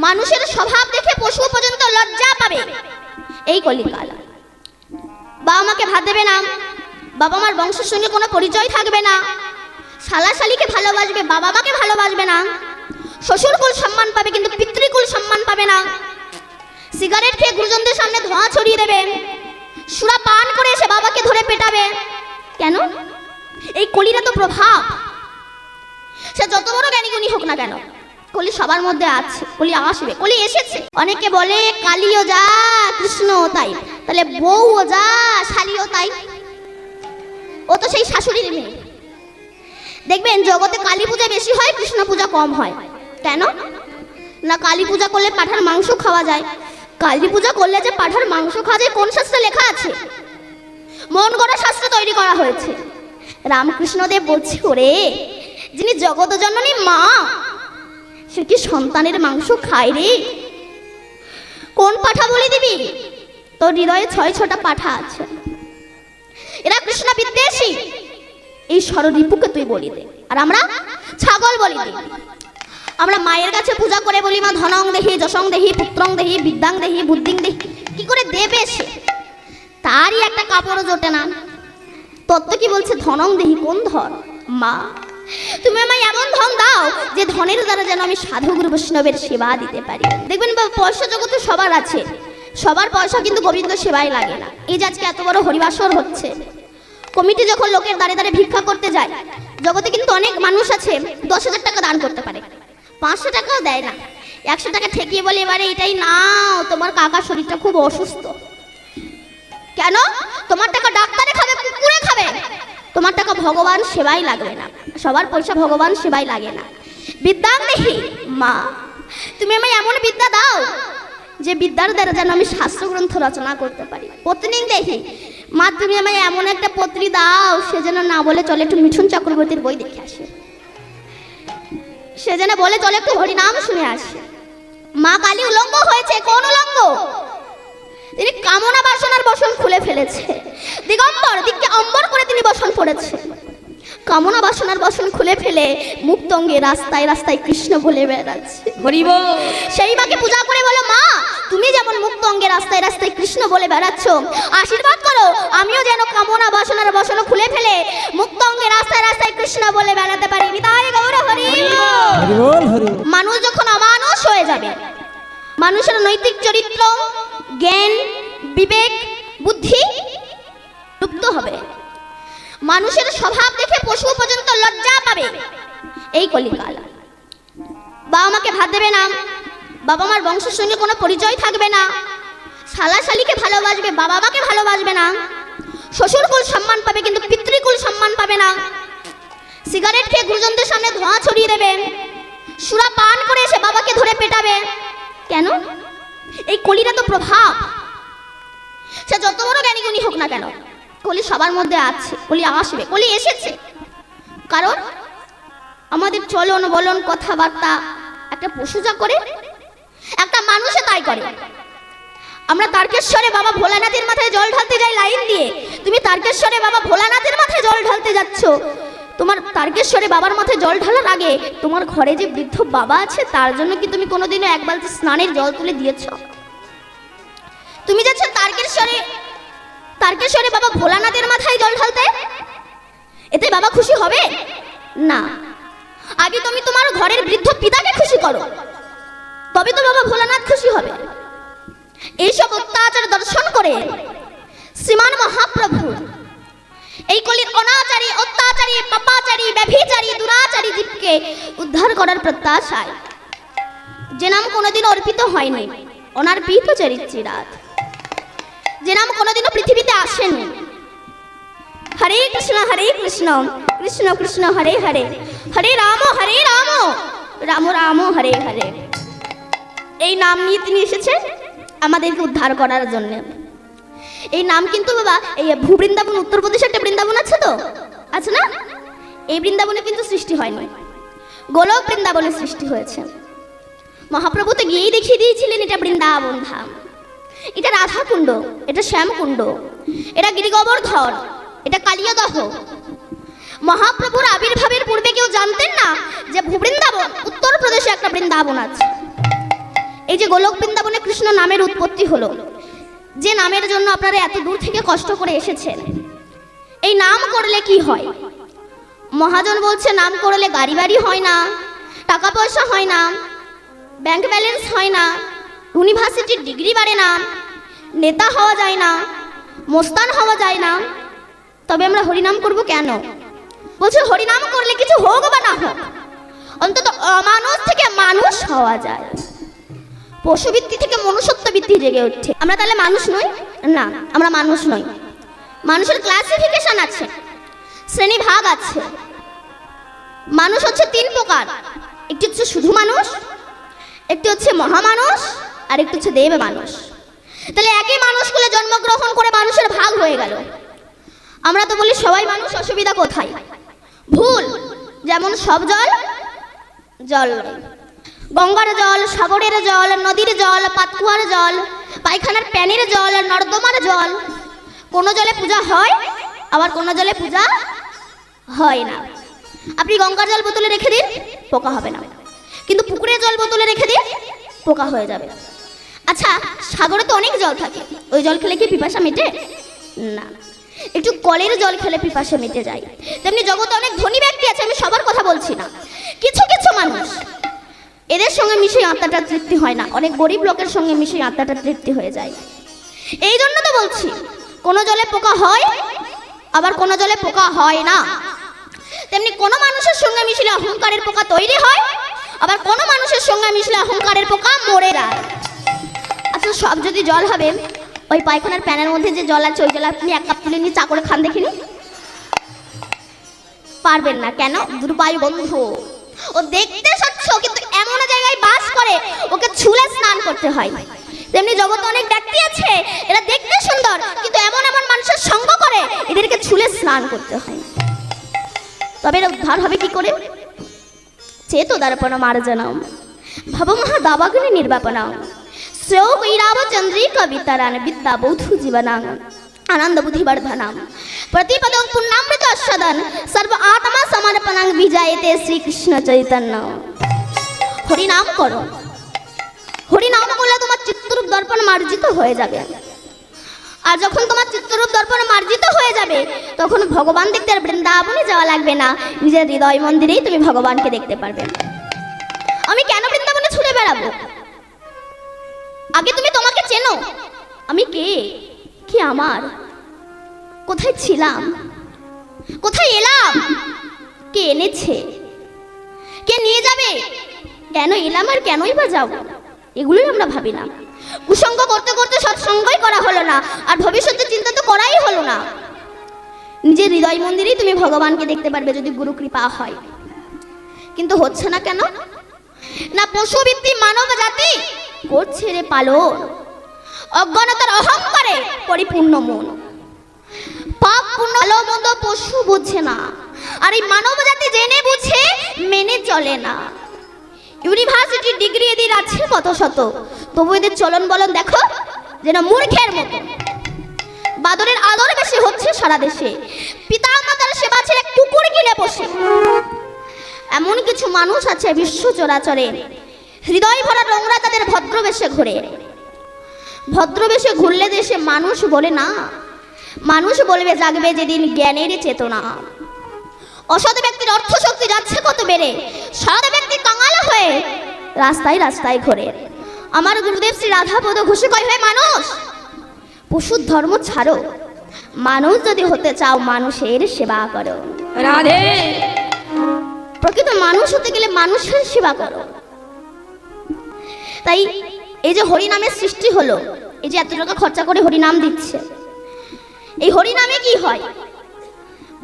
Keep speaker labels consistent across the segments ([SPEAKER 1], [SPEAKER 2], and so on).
[SPEAKER 1] মানুষের স্বভাব দেখে পশু পর্যন্ত লজ্জা পাবে এই কলিকাল। বাবা মাকে ভাত দেবে না, বাবা মার বংশের সঙ্গে কোনো পরিচয় থাকবে না, শালা শালিকে ভালোবাসবে, বাবা মাকে ভালোবাসবে না, শ্বশুরকুল সম্মান পাবে কিন্তু পিতৃকুল সম্মান পাবে না, সিগারেট খেয়ে গুরুজনদের সামনে ধোঁয়া ছড়িয়ে দেবে, সুরা পান করে এসে বাবাকে ধরে পেটাবে। কেন? এই কলির তো প্রভাব। সে যত বড় জ্ঞানীগুণী হোক না কেন, কলি সবার মধ্যে আছে, কলি আসবে, কলি এসেছে। অনেকে বলে কালীও যা কৃষ্ণও তাই, তাহলে বউও যা শালীও তাই। ও তো সেই শাশুড়ির মেয়ে। দেখবেন জগতে কালী পূজা বেশি হয়, কৃষ্ণ পূজা কম হয়। কেন না? কালী পূজা করলে পাঁঠার মাংস খাওয়া যায়। কালী পূজা করলে যে পাঁঠার মাংস খাওয়া যায় কোন শাস্ত্রে লেখা আছে? মন গড়া শাস্ত্র তৈরি করা হয়েছে। রামকৃষ্ণদেব বলছে, ওরে যিনি জগত জননী মা, সে কি সন্তানের মাংস খায় রে? কোন পাঠা বলে দিবি? তোর হৃদয়ে 6-6টা পাঠা আছে। এরা কৃষ্ণ বিদ্বেষী। এই ষড়রিপুকে তুই বলি দে। আর আমরা ছাগল বলি দে। আমরা মায়ের কাছে পূজা করে বলি, মা ধনং দেহি, যশং দেহি, পুত্রং দেহি, বিদ্যাং দেহি, বুদ্ধিং দেহি। কি করে দেবে সে? তারই একটা কাপড়ও জোটে না। তত্ত্ব কি বলছে? ধনং দেহি। কোন ধন? মা তুমি আমায় এমন ধন দাও যে ধনের দ্বারা যেন আমি সাধু গুরু বৈষ্ণবের সেবা দিতে পারি। দেখবেন পয়সা জগতে সবার আছে, সবার পয়সা কিন্তু গোবিন্দ সেবায় লাগে না। এই যে আজকে এত বড় হরিবাসর হচ্ছে, কমিটি যখন লোকের দ্বারে দ্বারে ভিক্ষা করতে যায়, জগতে কিন্তু অনেক মানুষ আছে 10,000 টাকা দান করতে পারে, 500 টাকাও দেয় না, 100 টাকা ঠেকিয়ে বলে এবারে এটাই নাও, তোমার কাকার শরীরটা খুব অসুস্থ। কেন? তোমার টাকা ডাক্তারে খাবে, কুকুরে খাবে, তোমার টাকা ভগবান সেবাই লাগবে না। সবার পয়সা ভগবান সেবাই লাগে না। বিদ্যাং দেহি। মা তুমি আমায় এমন বিদ্যা দাও যে বিদ্যার দ্বারা যেন আমি শাস্ত্রগ্রন্থ রচনা করতে পারি। পত্নী দেহি। মা তুমি আমায় এমন একটা পত্নী দাও সে যেন না বলে চলে একটু মিঠুন চক্রবর্তীর বই দেখে আসে, সে যেন বলে চলে একটু হরিনাম শুনে আসে। মা কালী উলঙ্গ হয়েছে। কোন উলঙ্গ? তিনি কামনা বাসনার বসন খুলে ফেলেছে। দিগম্বর, দিককে অম্বর করে তিনি বসন পড়েছে। কামনা বাসনার বসন খুলে ফেলে মুক্তঙ্গে রাস্তায় রাস্তায় কৃষ্ণ বলে বেড়াচ্ছে। হরিব। সেই মাকে পূজা করে বলো, মা তুমি যেমন মুক্তঙ্গে রাস্তায় রাস্তায় কৃষ্ণ বলে বেড়াচ্ছ, আশীর্বাদ করো আমিও যেন কামনা বাসনার বসন খুলে ফেলে মুক্তঙ্গে রাস্তায় রাস্তায় কৃষ্ণ বলে বেড়াতে পারি। নিতাই গৌর হরি বল। মানুষ যখন অমানুষ হয়ে যাবে, মানুষের নৈতিক চরিত্র, জ্ঞান, বিবেক, বুদ্ধি লুপ্ত হবে। মানুষের স্বভাব দেখে পশু পর্যন্ত লজ্জা পাবে এই কলিকাল। বাবা মাকে ভাত দেবে না, বাবা মার বংশের সঙ্গে কোনো পরিচয় থাকবে না, শালা শালিকে ভালোবাসবে, বাবা মাকে ভালোবাসবে না, শ্বশুরকুল সম্মান পাবে কিন্তু পিতৃকুল সম্মান পাবে না, সিগারেট খেয়ে গুরুজনদের সামনে ধোঁয়া ছড়িয়ে দেবে, সুরা পান করে এসে বাবাকে ধরে পেটাবে। কেন? এই কলির তো প্রভাব। সে যত বড় জ্ঞানীগুণী হোক না কেন, কলি সবার মধ্যে আছে, কলি আসবে, কলি এসেছে। কারণ আমাদের চলন বলন কথাবার্তা একটা পশু যা করে, একটা মানুষে তাই করে। আমরা তারকেশ্বরে বাবা ভোলানাথের মাথায় জল ঢালতে যাই লাইন দিয়ে, তুমি তারকেশ্বরে বাবা ভোলানাথের মাথায় জল ঢালতে যাচ্ছ, তোমার তারকেশ্বরে বাবার মাথায় জল ঢালার আগে তোমার ঘরে যে বৃদ্ধ বাবা আছে তার জন্য কি তুমি কোনোদিনও এক বালতি স্নানের জল তুলে দিয়েছ? তুমি যাচ্ছ তারকেশ্বরে বাবা ভোলানাথের মাথায় জল ঢালতে, এতে বাবা খুশি হবে না। আগে তুমি তোমার ঘরের বৃদ্ধ পিতাকে খুশি করো, তবে তো বাবা ভোলানাথ খুশি হবে। এইসব অত্যাচার দর্শন করে শ্রীমান মহাপ্রভু এই কলির অনাচারী, অত্যাচারী, পাপাচারী, ব্যভিচারী, দুরাচারী জীবকে উদ্ধার করার প্রত্যাশায়, যে নাম কোনোদিনও অর্পিত হয়নি, অনার্পিত চরিত্রাত, যে নাম কোনোদিনও পৃথিবীতে আসেনি। হরে কৃষ্ণ কৃষ্ণ কৃষ্ণ হরে হরে, হরে রাম রাম রাম হরে হরে। এই নাম নিয়ে তিনি এসেছেন আমাদেরকে উদ্ধার করার জন্য। এই নাম কিন্তু বাবা এই ভূবৃন্দাবন, উত্তরপ্রদেশে একটা বৃন্দাবন আছে তো, আছে না? এই বৃন্দাবনে কিন্তু সৃষ্টি হয়নি, গোলক বৃন্দাবনে সৃষ্টি হয়েছে। মহাপ্রভু তো গিয়েই দেখিয়ে দিয়েছিলেন এটা বৃন্দাবন ধাম, এটা রাধা কুণ্ড, এটা শ্যাম কুণ্ড, এটা গিরিগোবর্ধন, এটা কালিয়াদহ। মহাপ্রভুর আবির্ভাবের পূর্বে কেউ জানতেন না যে ভূবৃন্দাবন উত্তরপ্রদেশে একটা বৃন্দাবন আছে। এই যে গোলক বৃন্দাবনে কৃষ্ণ নামের উৎপত্তি হলো, যে নামের জন্য আপনারা এত দূর থেকে কষ্ট করে এসেছেন, এই নাম করলে কি হয়? মহাজন বলছে নাম করলে গাড়ি বাড়ি হয় না, টাকা পয়সা হয় না, ব্যাংক ব্যালেন্স হয় না, ইউনিভার্সিটির ডিগ্রি বাড়ে না, নেতা হওয়া যায় না, মোস্তান হওয়া যায় না। তবে আমরা হরিনাম করব কেন? বলছে হরিনাম করলে কিছু হোক বা না হোক, অন্তত অমানুষ থেকে মানুষ হওয়া যায়, পশুবৃত্তি থেকে মনুষ্যত্ব বৃত্তি জেগে উঠছে। আমরা তাহলে মানুষ নই? না, আমরা মানুষ নই। মানুষের ক্লাসিফিকেশন আছে, শ্রেণী ভাগ আছে। মানুষ হচ্ছে তিন প্রকার, একটি হচ্ছে শুধু মানুষ, একটি হচ্ছে মহামানুষ, আর একটি হচ্ছে দেব মানুষ। তাহলে একই মানুষগুলো জন্মগ্রহণ করে মানুষের ভাগ হয়ে গেল। আমরা তো বলি সবাই মানুষ, অসুবিধা কোথায়? ভুল। যেমন সব জল জল, গঙ্গার জল, সাগরের জল, নদীর জল, পাতকুয়ার জল, পায়খানার প্যানের জল, নর্দমার জল। কোনো জলে পূজা হয়, আবার কোনো জলে পূজা হয় না। আপনি গঙ্গার জল বোতলে রেখে দিন, পোকা হবে না, কিন্তু পুকুরের জল বোতলে রেখে দিন, পোকা হয়ে যাবে। আচ্ছা, সাগরে তো অনেক জল থাকে, ওই জল খেলে কি পিপাসা মেটে? না। একটু কলের জল খেলে পিপাসা মিটে যায়। তেমনি জগতে অনেক ধনী ব্যক্তি আছে, আমি সবার কথা বলছি না, কিছু কিছু মানুষ, এদের সঙ্গে মিশে আত্মাটা তৃপ্তি হয় না, অনেক গরিব লোকের সঙ্গে মিশে আত্মাটা তৃপ্তি হয়ে যায়। এই জন্য তো বলছি, কোনো জলে পোকা হয়, আবার কোনো জলে পোকা হয় না। তেমনি কোনো মানুষের সঙ্গে মিশলে অহংকারের পোকা তৈরি হয়, আবার কোনো মানুষের সঙ্গে মিশলে অহংকারের পোকা মরে যায়। আচ্ছা, সব যদি জল হবে, ওই পায়খানার প্যানের মধ্যে যে জল আছে, ওই জল আপনি এক কাপ তুলে নিয়ে চা করে খান দেখিনি? পারবেন না। কেন? দুর্বায়ু বন্ধু। ও দেখতে স্বচ্ছ, কিন্তু এমন জায়গায় বাস করে, ওকে ছুলে স্নান করতে হয়। তেমনি জগতে অনেক ব্যক্তি আছে, এরা দেখতে সুন্দর, কিন্তু এমন এমন মানুষের সঙ্গ করে, এদেরকে ছুলে স্নান করতে হয়। তবে এরা উদ্ধার হবে কি করে? চেতো দর্পণ মার্জনম ভবমহা দাবাগ্নি নির্বাপনম শ্রেয় কৈরাব চন্দ্রী কবিতারান বিদ্যা বৌধু জীবনাং আনন্দ বুদ্ধিবর্ধনম প্রতিপদং পুণ্যামৃত আস্বাদন সর্ব আত্মা সমর্পণং বিজয়তে শ্রীকৃষ্ণ চৈতন্য। হরিনাম করো, হরিনাম করলে তোমার চিত্তরূপ দর্পণ মার্জিত হয়ে যাবে। আর যখন তোমার চিত্তরূপ দর্পণ মার্জিত হয়ে যাবে, তখন ভগবান দেখতে আর বৃন্দাবনে যাওয়া লাগবে না, নিজের হৃদয় মন্দিরেই তুমি ভগবানকে দেখতে পারবে। আমি কেন বৃন্দাবনে ছুটে বেড়াবো? আগে তুমি তোমাকে চেনো, আমি কে, কি আমার, কোথায় ছিলাম, কোথায় এলাম, কে এনেছে, কে নিয়ে যাবে, কেন এলাম আর কেনই বা যাব, এগুলোই আমরা ভাবি না। কুসঙ্গ করতে করতে সৎসঙ্গই করা হলো না, আর ভবিষ্যতের চিন্তা তো করাই হলো না। নিজের হৃদয় মন্দিরেই তুমি ভগবানকে দেখতে পারবে যদি গুরু কৃপা হয়। কিন্তু হচ্ছে না কেন? না পশুবৃত্তি মানব জাতি করছে রে পালন, অজ্ঞানতার অহংকারে পরিপূর্ণ মন। পাপ পুণ্য ভালো মন্দ পশু বুঝছে না, আর এই মানব জাতি জেনে বুঝে মেনে চলে না। ইউনিভার্সিটি ডিগ্রি এদের আছে কত শত, তবু এদের চলন বলন দেখো যেন মূর্খের মতো। বাদরের আদর বেশি হচ্ছে সারা দেশে, পিতা মাতার সেবা ছেড়ে কুকুর কিনে বসে। এমন কিছু মানুষ আছে বিশ্ব চরাচরে, হৃদয় ভরা নোংরা তাদের ভদ্রবেশে ঘুরে। ভদ্রবেশে ঘুরলে দেশে মানুষ বলে না, মানুষ বলবে জাগবে যেদিন জ্ঞানের চেতনা। অসৎ ব্যক্তির অর্থ শক্তি যাচ্ছে কত বেড়ে, সৎ ব্যক্তি কাঙাল হয়ে রাস্তায় রাস্তায় ঘোরে। আমার গুরুদেব শ্রী রাধাপদ ঘোষ কয়, হয় মানুষ পশুর ধর্ম ছাড়ো, মানুষ যদি হতে চাও মানুষের সেবা করো। রাধে, প্রকৃত মানুষ হতে গেলে মানুষের সেবা করো। তাই এই যে হরিনামের সৃষ্টি হলো, এই যে এত টাকা খরচা করে হরিনাম দিচ্ছে, এই হরিনামে কি হয়?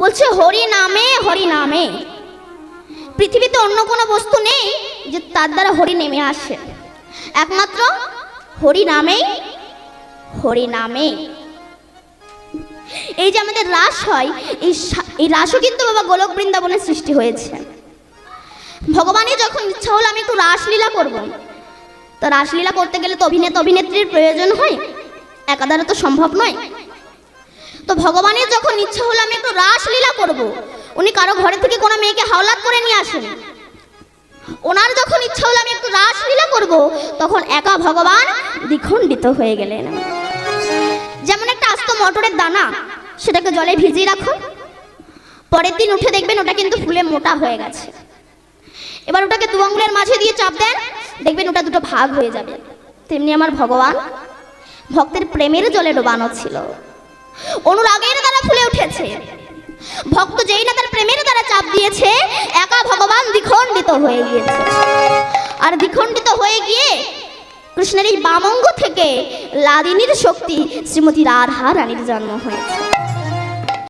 [SPEAKER 1] বলছে হরিনামে, হরিনামে। পৃথিবীতে অন্য কোনো বস্তু নেই যে তার দ্বারা হরি নেমে আসে, একমাত্র হরিনামেই, হরিনামে। এই যে আমাদের রাস হয়, এই রাসও কিন্তু বাবা গোলক বৃন্দাবনের সৃষ্টি হয়েছে। ভগবানের যখন ইচ্ছা হলো আমি একটু রাসলীলা করব, তো রাসলীলা করতে গেলে তো অভিনেতা অভিনেত্রীর প্রয়োজন হয়, একাধারে তো সম্ভব নয়। তো ভগবানের যখন ইচ্ছা হলো আমি একটু রাসলীলা করব, উনি কারো ঘরে থেকে কোনো মেয়েকে হাওলাত করে নিয়ে আসেন, ওনার যখন ইচ্ছা হলো আমি একটু রাসলীলা করব, তখন একা ভগবান দ্বিখণ্ডিত হয়ে গেলেন। যেমন একটা আস্ত মটরের দানা, সেটাকে জলে ভিজিয়ে রাখুন, পরের দিন উঠে দেখবেন ওটা কিন্তু ফুলে মোটা হয়ে গেছে। এবার ওটাকে দু আঙুলের মাঝে দিয়ে চাপ দেন, দেখবেন ওটা দুটো ভাগ হয়ে যাবে। তেমনি আমার ভগবান ভক্তের প্রেমের জলে ডোবানো ছিল, অনুরাগের দ্বারা ফুলে উঠেছে। ভক্ত যেই না তার প্রেমের দ্বারা চাপ দিয়েছে, একা ভগবান দ্বিখণ্ডিত হয়ে গিয়েছে। আর দ্বিখণ্ডিত হয়ে গিয়ে কৃষ্ণের এই বামঙ্গ থেকে লাদিনীর শক্তি শ্রীমতী রাধা রানীর জন্ম হয়েছে।